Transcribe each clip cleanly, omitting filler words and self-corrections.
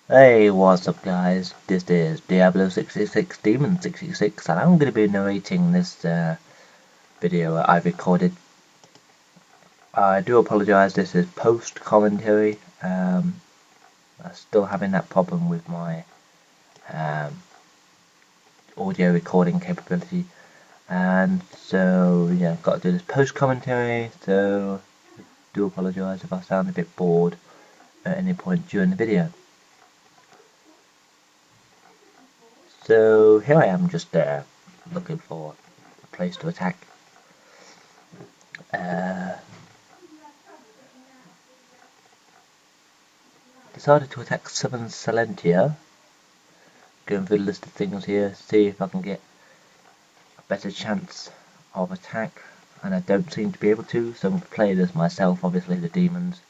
Hey, what's up guys? This is Diablo 66 Demon 66 and I'm going to be narrating this video I recorded. I do apologise, this is post commentary. I'm still having that problem with my audio recording capability, and so yeah, got to do this post commentary, so do apologise if I sound a bit bored at any point during the video. So here I am, just looking for a place to attack. Decided to attack Southern Selentia. Going through the list of things here, see if I can get a better chance of attack, and I don't seem to be able to, so I'm going to play this myself, obviously the Demons.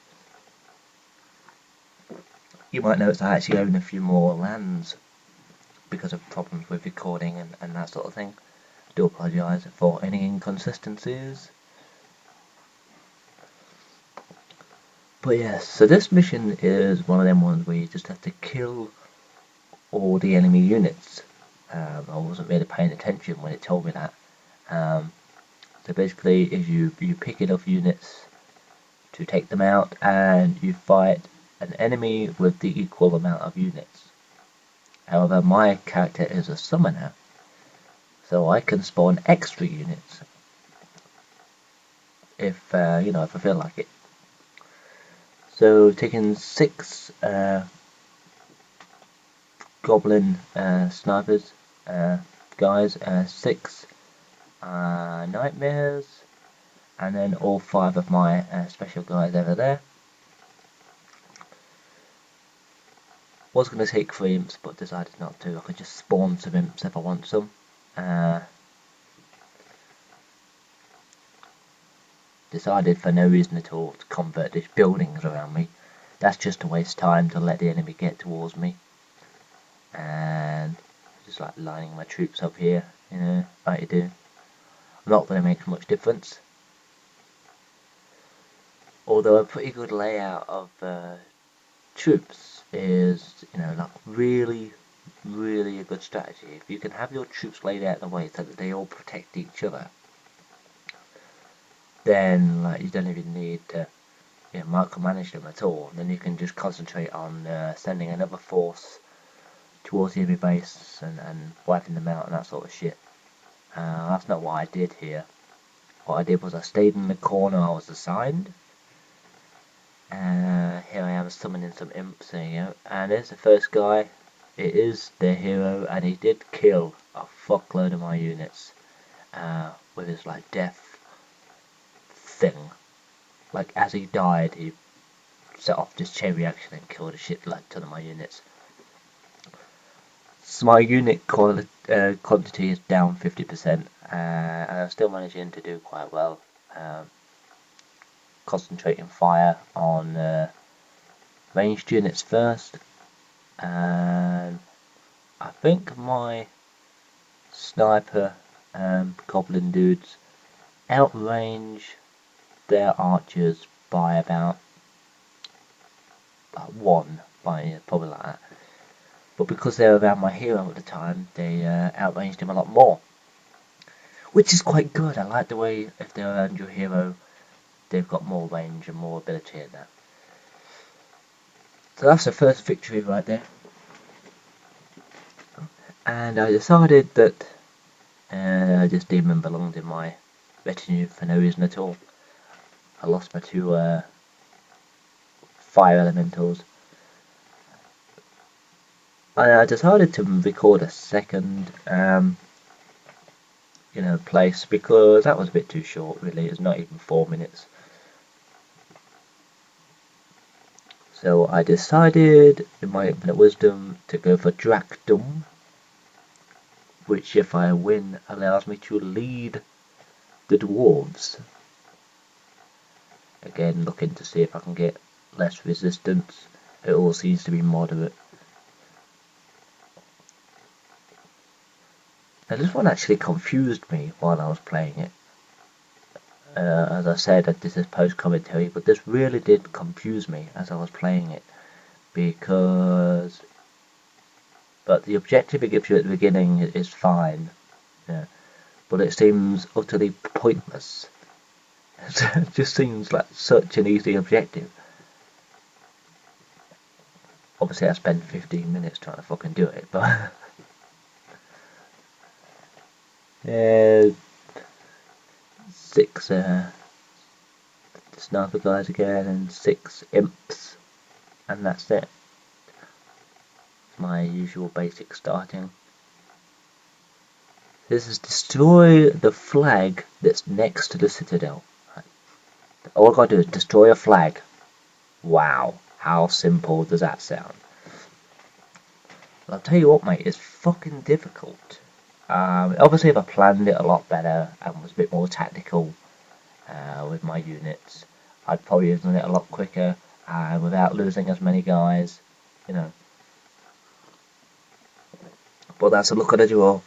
You might notice I actually own a few more lands because of problems with recording and that sort of thing. I do apologise for any inconsistencies. But yes, so this mission is one of them ones where you just have to kill all the enemy units. I wasn't really paying attention when it told me that. So basically, if you pick enough units to take them out, and you fight an enemy with the equal amount of units. However, my character is a summoner, so I can spawn extra units if if I feel like it. So taking 6 goblin snipers guys, 6 nightmares, and then all 5 of my special guys over there. Was going to take 3 imps, but decided not to. I could just spawn some imps if I want some. Decided for no reason at all to convert these buildings around me. That's just to waste time to let the enemy get towards me. And just like lining my troops up here, like you do. Not that it makes much difference. Although a pretty good layout of troops is, like really a good strategy. If you can have your troops laid out in a way so that they all protect each other, then like you don't even need to micromanage them at all. Then you can just concentrate on sending another force towards the enemy base and wiping them out and that sort of shit. That's not what I did here. What I did was I stayed in the corner I was assigned. Here I am summoning some imps, there you go. And there's the first guy. It is the hero, and he did kill a fuckload of my units with his like death thing. Like as he died, he set off this chain reaction and killed a shit like ton of my units. So my unit quantity is down 50%, and I'm still managing to do quite well. Concentrating fire on ranged units first, and I think my sniper goblin dudes outrange their archers by about 1, probably like that. But because they were around my hero at the time, they outranged him a lot more, which is quite good. I like the way if they're around your hero, they've got more range and more ability in that. So that's the first victory right there. And I decided that this demon belonged in my retinue for no reason at all. I lost my 2 fire elementals. I decided to record a second place, because that was a bit too short really. It's not even 4 minutes. So I decided, in my infinite wisdom, to go for Drak-Dum, which if I win allows me to lead the dwarves. Again, looking to see if I can get less resistance. It all seems to be moderate. Now this one actually confused me while I was playing it. As I said, this is post commentary, but this really did confuse me as I was playing it. because, but the objective it gives you at the beginning is fine, yeah, but it seems utterly pointless. It just seems like such an easy objective. Obviously I spent 15 minutes trying to fucking do it, but yeah, 6 sniper guys again and 6 imps, and that's it. My usual basic starting. This is destroy the flag that's next to the citadel. All I gotta do is destroy a flag. Wow, how simple does that sound? But I'll tell you what, mate, it's fucking difficult. Obviously if I planned it a lot better and was a bit more tactical with my units, I'd probably have done it a lot quicker without losing as many guys, you know. But that's a look at the draw.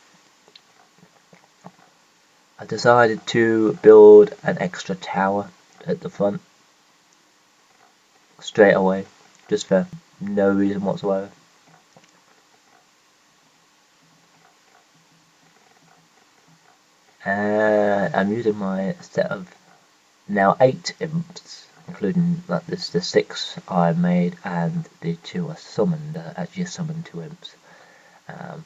I decided to build an extra tower at the front straight away, just for no reason whatsoever. And I'm using my set of now 8 imps, including like the 6 I made and the 2 I summoned. Actually summoned 2 imps. I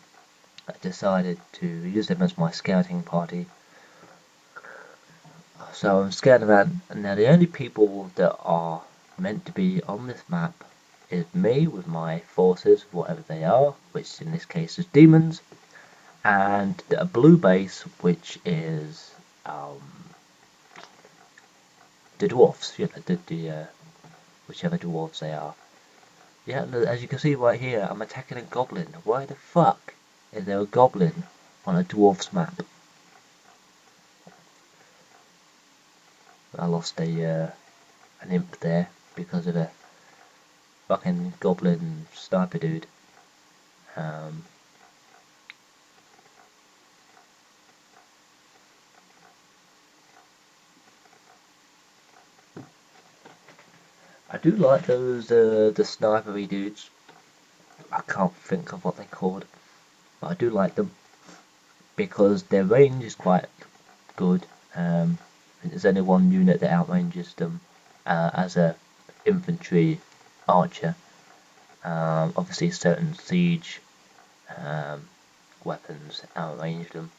decided to use them as my scouting party. So I'm scouting around, and now the only people that are meant to be on this map is me with my forces, whatever they are, which in this case is Daemons, and a blue base, which is the dwarfs, whichever dwarves they are. Yeah, as you can see right here, I'm attacking a goblin. Why the fuck is there a goblin on a dwarf's map? I lost an imp there because of a fucking goblin sniper dude. I do like those the snipery dudes. I can't think of what they're called, but I do like them because their range is quite good. There's only one unit that outranges them as a infantry archer. Obviously certain siege weapons outrange them,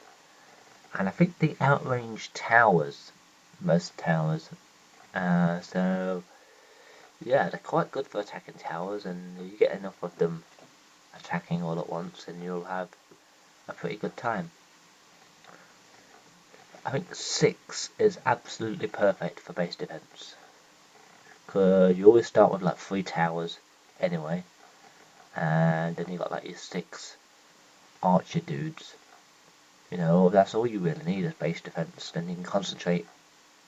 and I think they outrange towers, most towers. So yeah, they're quite good for attacking towers, and you get enough of them attacking all at once and you'll have a pretty good time. I think 6 is absolutely perfect for base defense, because you always start with like 3 towers anyway, and then you got like your 6 archer dudes. You know, that's all you really need is base defense. Then you can concentrate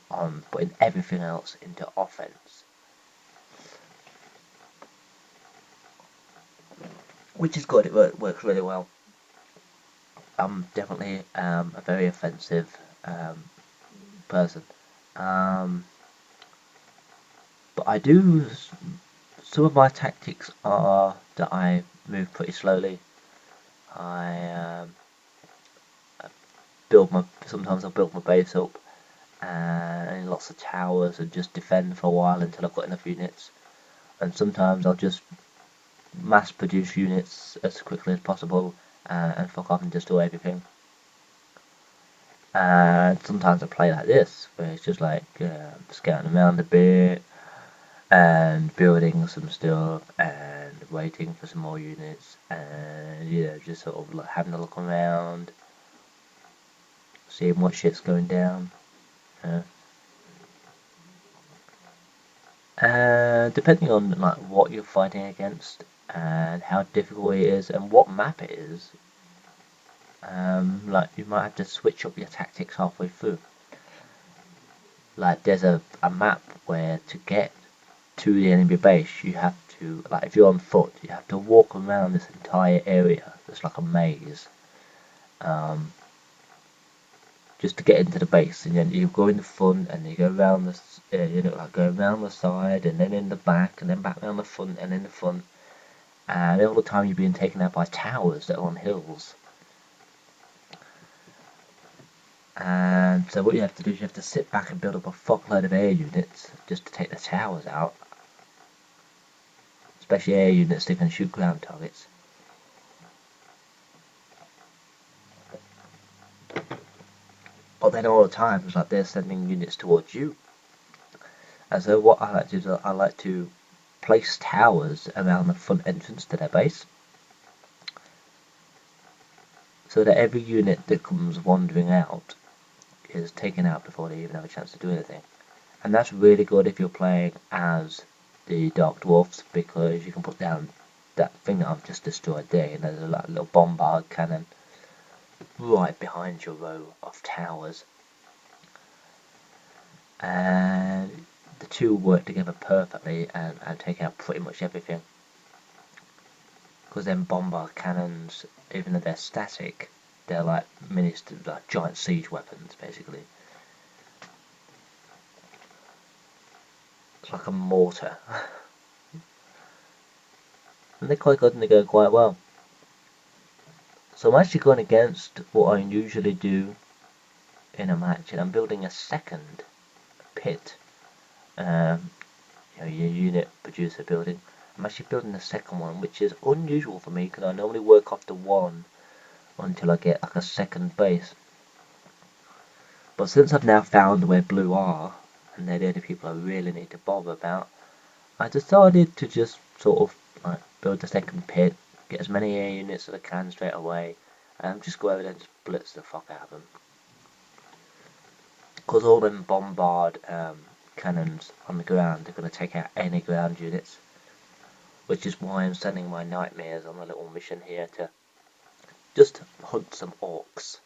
on putting everything else into offense, which is good. It works really well. I'm definitely a very offensive person, but I do. Some of my tactics are that I move pretty slowly. I sometimes I'll build my base up and lots of towers and just defend for a while until I've got enough units. And sometimes I'll just mass produce units as quickly as possible and fuck off and destroy everything. And sometimes I play like this, where it's just like scouting around a bit and building some stuff and waiting for some more units, and just sort of like having a look around, seeing what shit's going down. Depending on like what you're fighting against and how difficult it is and what map it is, like you might have to switch up your tactics halfway through. Like there's a map where to get to the enemy base you have to, like if you're on foot, you have to walk around this entire area. It's like a maze, just to get into the base, and then you go in the front and you go around the go around the side and then in the back and then back around the front and in the front, and all the time you're being taken out by towers that are on hills. And so what you have to do is you have to sit back and build up a fuckload of air units just to take the towers out. Especially air units that can shoot ground targets. But then all the time it's like they're sending units towards you. And so what I like to do is I like to place towers around the front entrance to their base, so that every unit that comes wandering out is taken out before they even have a chance to do anything. And that's really good if you're playing as the Dark Dwarfs, because you can put down that thing that I've just destroyed there, and there's a little bombard cannon right behind your row of towers. And the two work together perfectly and take out pretty much everything. Because then bombard cannons, even though they're static, they're like like giant siege weapons, basically. It's like a mortar. And they're quite good and they go quite well. So I'm actually going against what I usually do in a match, and I'm building a second pit. Your unit producer building. I'm actually building the second one, which is unusual for me because I normally work off the one until I get like a second base. But since I've now found where blue are, and they're the only people I really need to bother about, I decided to just sort of like build the second pit, get as many air units as I can straight away, and just go over there and just blitz the fuck out of them. Because all them bombard cannons on the ground are going to take out any ground units, which is why I'm sending my nightmares on a little mission here to just hunt some orcs.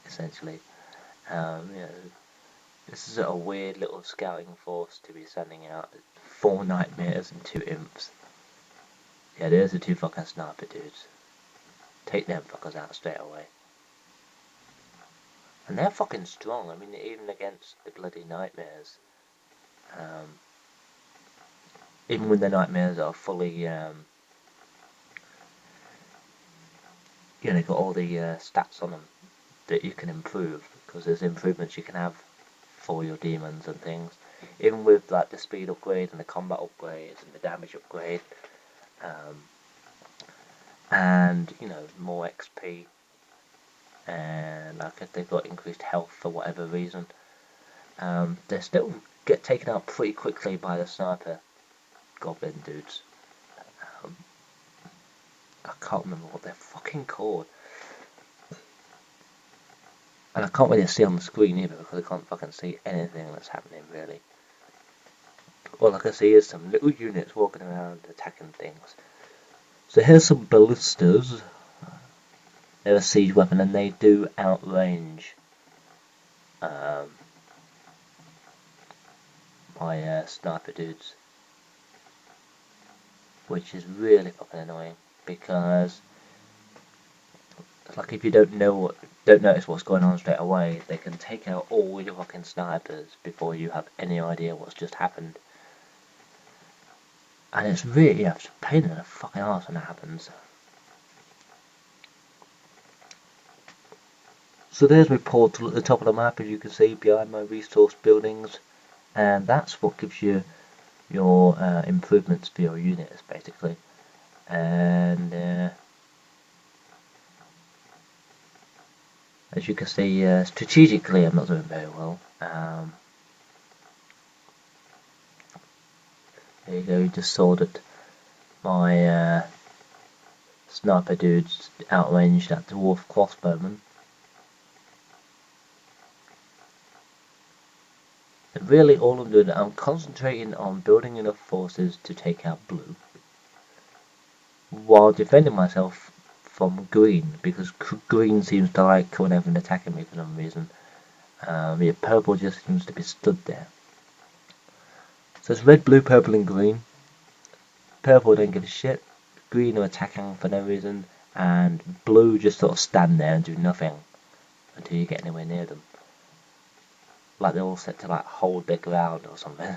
Essentially, this is a weird little scouting force to be sending out 4 nightmares and 2 imps. Yeah, there's the 2 fucking sniper dudes. Take them fuckers out straight away. And they're fucking strong. I mean, even against the bloody nightmares. Even when the nightmares are fully, got all the stats on them that you can improve, because there's improvements you can have for your demons and things. Even with like the speed upgrade and the combat upgrades and the damage upgrade, and more XP. And like if they've got increased health for whatever reason, they still get taken out pretty quickly by the sniper goblin dudes. I can't remember what they're fucking called, and I can't really see on the screen either because I can't fucking see anything that's happening really. All I can see is some little units walking around attacking things. So here's some ballistas. They're a siege weapon and they do outrange my sniper dudes, which is really fucking annoying because it's like if you don't notice what's going on straight away, they can take out all your fucking snipers before you have any idea what's just happened. And it's really it's a pain in the fucking arse when that happens. So there's my portal at the top of the map, as you can see, behind my resource buildings, and that's what gives you your improvements for your units, basically. And as you can see, strategically I'm not doing very well. There you go, you just saw that my sniper dudes outranged that dwarf crossbowman. And really all I'm doing, I'm concentrating on building enough forces to take out blue, while defending myself from green, because green seems to like whenever they're attacking me for some reason. Yeah, purple just seems to be stood there. So it's red, blue, purple and green. Purple don't give a shit, green are attacking for no reason, and blue just sort of stand there and do nothing until you get anywhere near them. Like they're all set to like hold their ground or something.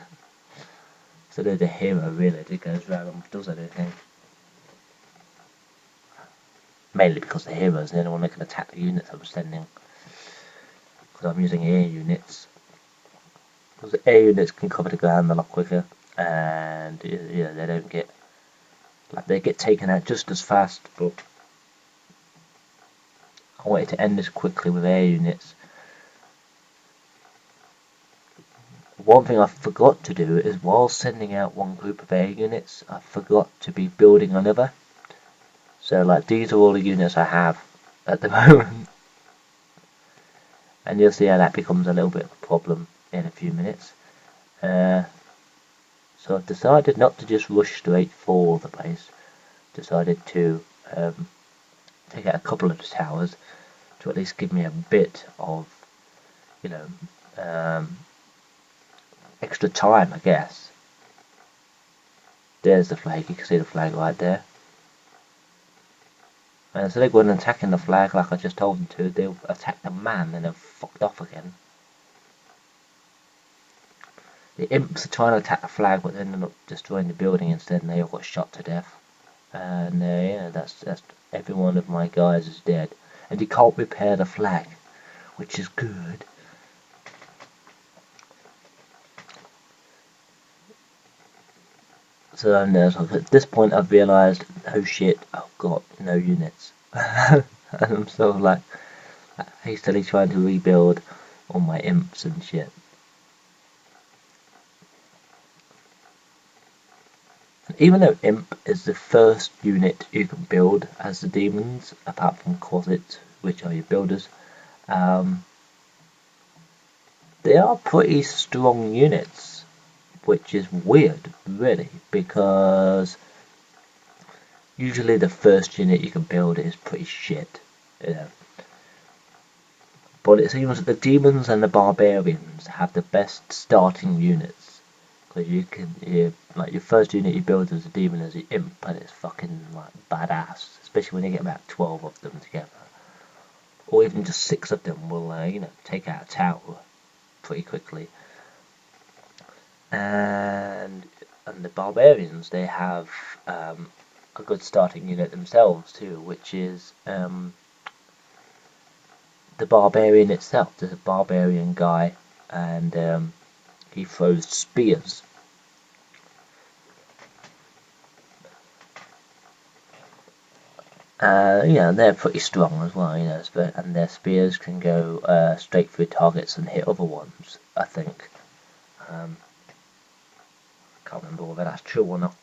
So they're the hero really that goes around and does anything. Mainly because the heroes are the only one that can attack the units I'm sending. Because I'm using air units. Because the air units can cover the ground a lot quicker. And yeah, they don't get... Like, they get taken out just as fast, but... I wanted to end this quickly with air units. One thing I forgot to do is while sending out one group of air units, I forgot to be building another. So like these are all the units I have at the moment. And you'll see how that becomes a little bit of a problem in a few minutes. So I've decided not to just rush straight for the base. Decided to take out a couple of the towers to at least give me a bit of, you know, extra time, I guess. There's the flag, you can see the flag right there. And instead of going and attacking the flag like I just told them to, they'll attack the man and then fucked off again. The imps are trying to attack the flag, but then they're not destroying the building instead, and they all got shot to death. And yeah, that's every one of my guys is dead. And you can't repair the flag, which is good. So at this point I've realised, oh shit, I've got no units. And I'm sort of like hastily trying to rebuild all my imps and shit. And even though imp is the first unit you can build as the demons, apart from closets, which are your builders, they are pretty strong units. Which is weird, really, because usually the first unit you can build is pretty shit, you know. But it seems that the demons and the barbarians have the best starting units, because like your first unit you build as a demon as an imp, and it's fucking like badass, especially when you get about 12 of them together, or even just 6 of them will you know, take out a tower pretty quickly. And the barbarians, they have a good starting unit themselves too, which is the barbarian itself. There's a barbarian guy, and he throws spears. Yeah, they're pretty strong as well, you know, and their spears can go straight through targets and hit other ones, I think. Can't remember whether that's true or not,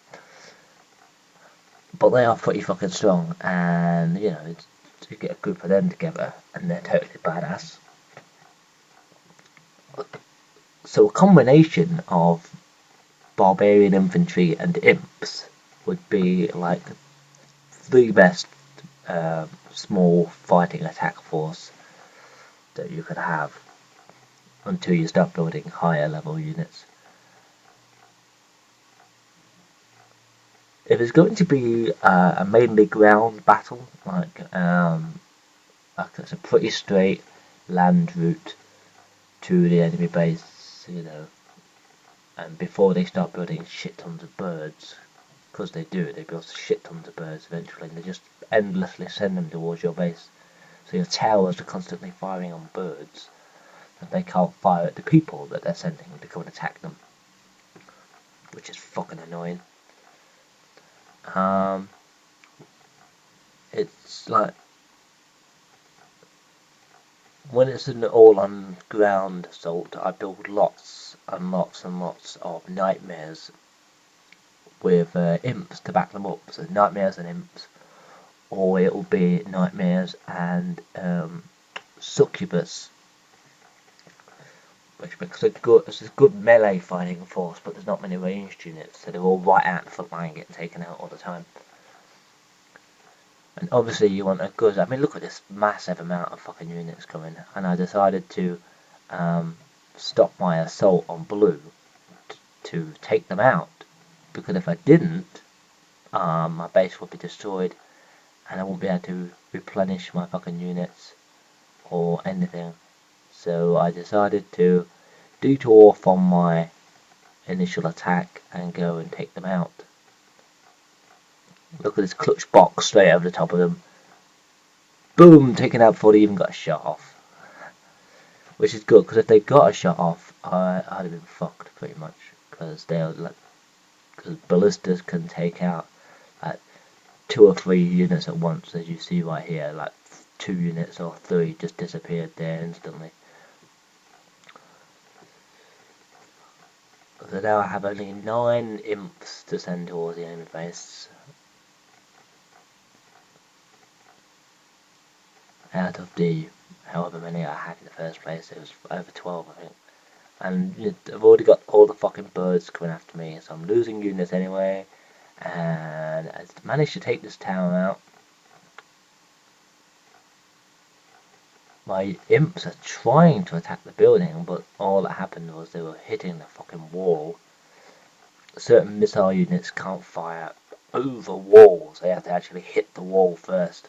but they are pretty fucking strong, and you know, to get a group of them together, and they're totally badass. So a combination of barbarian infantry and imps would be like the best small fighting attack force that you could have until you start building higher level units. If it's going to be a mainly ground battle, like it's a pretty straight land route to the enemy base, you know, and before they start building shit tons of birds, because they build shit tons of birds eventually, and they just endlessly send them towards your base, so your towers are constantly firing on birds, and they can't fire at the people that they're sending to come and attack them, which is fucking annoying. It's like when it's an all-on ground assault, I build lots and lots and lots of nightmares with imps to back them up. So nightmares and imps, or it'll be nightmares and succubus, which makes it's a good melee fighting force, but there's not many ranged units, so they're all right out the front line getting taken out all the time. And obviously you want a good, I mean look at this massive amount of fucking units coming, and I decided to stop my assault on blue to take them out, because if I didn't, my base would be destroyed and I won't be able to replenish my fucking units or anything. So I decided to detour from my initial attack and go and take them out. Look at this clutch box straight over the top of them. Boom! Taken out before they even got a shot off. Which is good, because if they got a shot off, I'd have been fucked pretty much. Because because ballistas can take out like 2 or 3 units at once, as you see right here. Like 2 units or 3 just disappeared there instantly. So now I have only 9 imps to send towards the enemy base. Out of the however many I had in the first place, it was over 12 I think. And I've already got all the fucking birds coming after me, so I'm losing units anyway. And I managed to take this town out. My imps are trying to attack the building, but all that happened was they were hitting the fucking wall. Certain missile units can't fire over walls, they have to actually hit the wall first.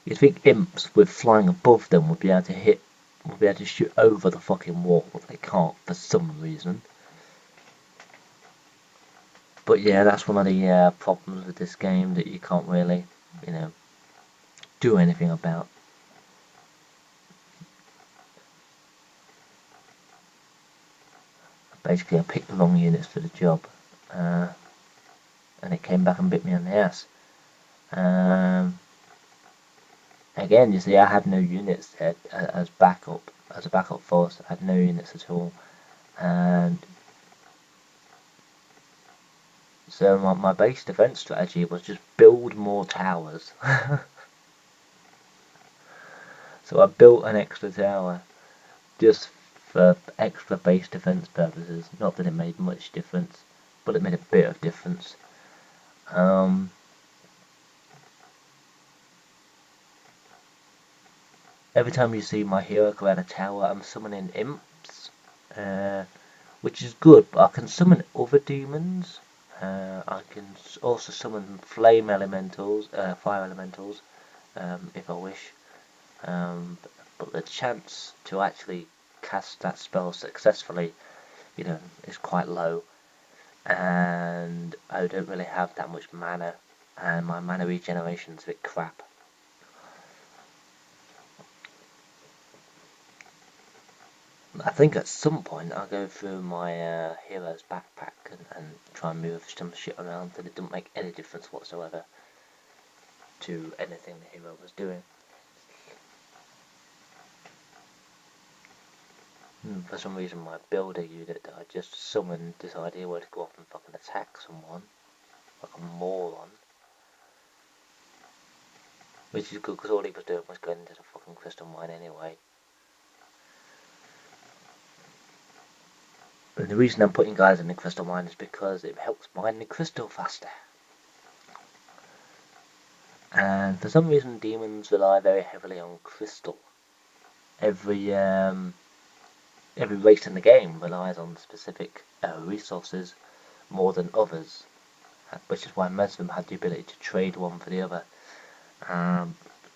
You'd think imps with flying above them would be able to shoot over the fucking wall, but they can't for some reason. But yeah, that's one of the problems with this game that you can't really, do anything about. Basically, I picked the wrong units for the job, and it came back and bit me on the ass. Again, you see, I had no units there as a backup force. I had no units at all, and so my base defense strategy was just build more towers. So I built an extra tower just for extra base defense purposes. Not that it made much difference, but it made a bit of difference. Every time you see my hero go out a tower, I'm summoning imps, which is good, but I can summon other demons. I can also summon flame elementals, fire elementals, if I wish. But the chance to actually cast that spell successfully, is quite low. And I don't really have that much mana, and my mana regeneration is a bit crap. I think at some point I'll go through my hero's backpack and try and move some shit around that it doesn't make any difference whatsoever to anything the hero was doing. For some reason my builder unit that I just summoned decided he wanted to go off and fucking attack someone like a moron. Which is good because all he was doing was going into the fucking crystal mine anyway. And the reason I'm putting guys in the crystal mine is because it helps mine the crystal faster. And for some reason demons rely very heavily on crystal. Every race in the game relies on specific resources more than others, which is why most of them have the ability to trade one for the other.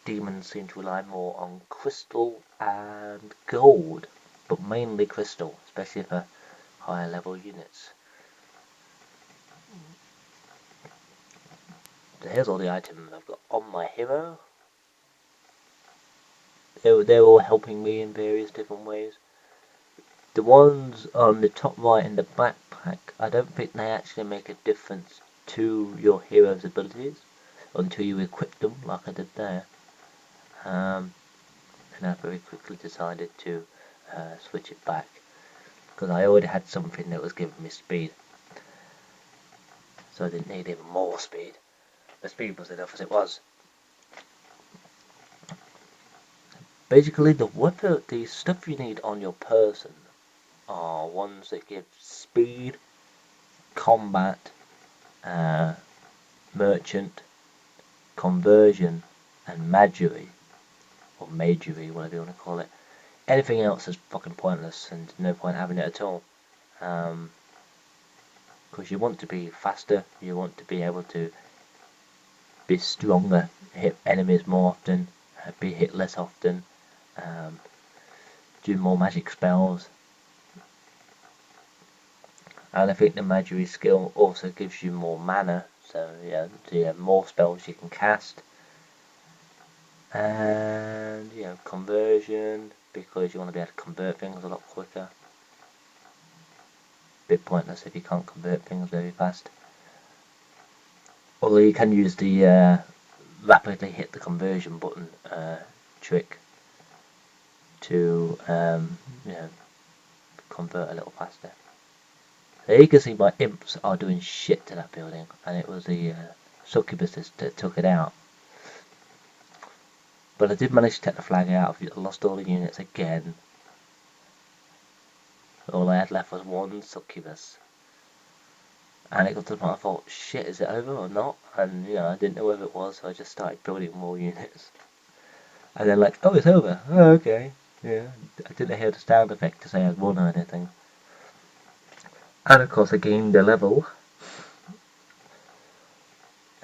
Demons seem to rely more on crystal and gold, but mainly crystal, especially for higher level units. So here's all the items I've got on my hero. They're all helping me in various different ways. The ones on the top right in the backpack, I don't think they actually make a difference to your hero's abilities until you equip them like I did there. And I very quickly decided to switch it back, because I already had something that was giving me speed, so I didn't need even more speed. The speed was enough as it was. Basically, the stuff you need on your person are ones that give speed, combat, merchant, conversion, and magery, or magery, whatever you want to call it. Anything else is fucking pointless, and no point having it at all. Because you want to be faster, you want to be able to be stronger, hit enemies more often, be hit less often, do more magic spells, And I think the Mastery skill also gives you more mana, so yeah, so you have more spells you can cast. And conversion, because you want to be able to convert things a lot quicker. Bit pointless if you can't convert things very fast. Although you can use the rapidly hit the conversion button trick to convert a little faster. So you can see my imps are doing shit to that building, and it was the succubus that took it out. But I did manage to take the flag out. I lost all the units again. All I had left was one succubus. And it got to the point I thought, shit, is it over or not? And I didn't know whether it was, so I just started building more units. And then like, oh, it's over. Oh, okay. Yeah, I didn't hear the sound effect to say I'd won or anything. And of course I gained a level.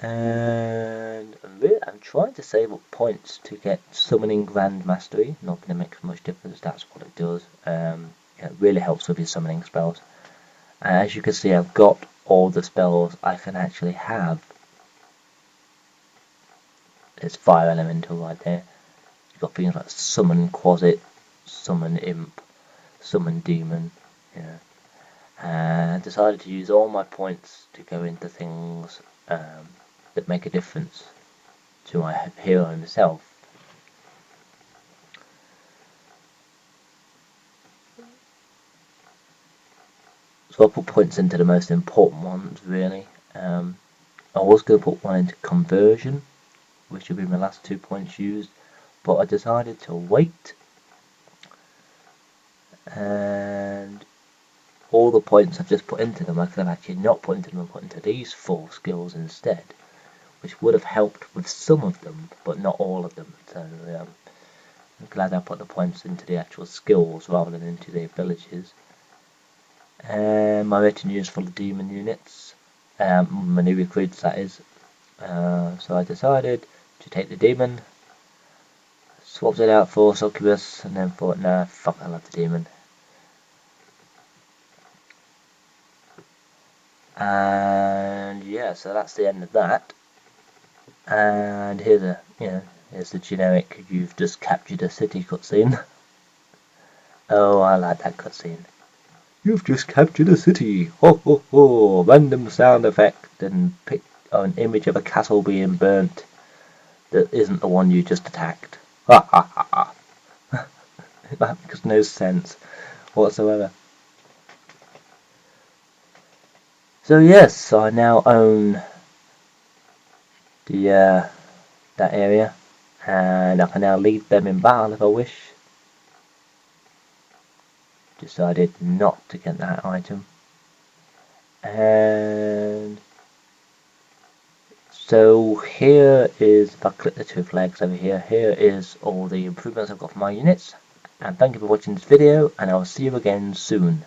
And I'm trying to save up points to get Summoning Grand Mastery. Not going to make much difference, that's what it does. It really helps with your summoning spells. And as you can see, I've got all the spells I can actually have. There's Fire Elemental right there. You've got things like Summon Quasit, Summon Imp, Summon Demon. And I decided to use all my points to go into things that make a difference to my hero himself. So I put points into the most important ones, really. I was going to put one into conversion, which would be my last 2 points used, but I decided to wait. And all the points I've just put into them, I could have actually not put into them and put into these 4 skills instead, which would have helped with some of them, but not all of them. So I'm glad I put the points into the actual skills rather than into the abilities. And my retinue is full of demon units, my new recruits that is. So I decided to take the demon, swapped it out for succubus, and then thought, nah, fuck, I love the demon. And yeah, so that's the end of that. And here's the generic "you've just captured a city" cutscene. Oh, I like that cutscene. You've just captured a city. Ho ho ho! Random sound effect and pick an image of a castle being burnt that isn't the one you just attacked. Ha ha ha ha! That makes no sense whatsoever. So yes, I now own the that area, and I can now leave them in battle if I wish. Decided not to get that item, and so here is, if I click the 2 flags over here, here is all the improvements I've got for my units. And thank you for watching this video, and I'll see you again soon.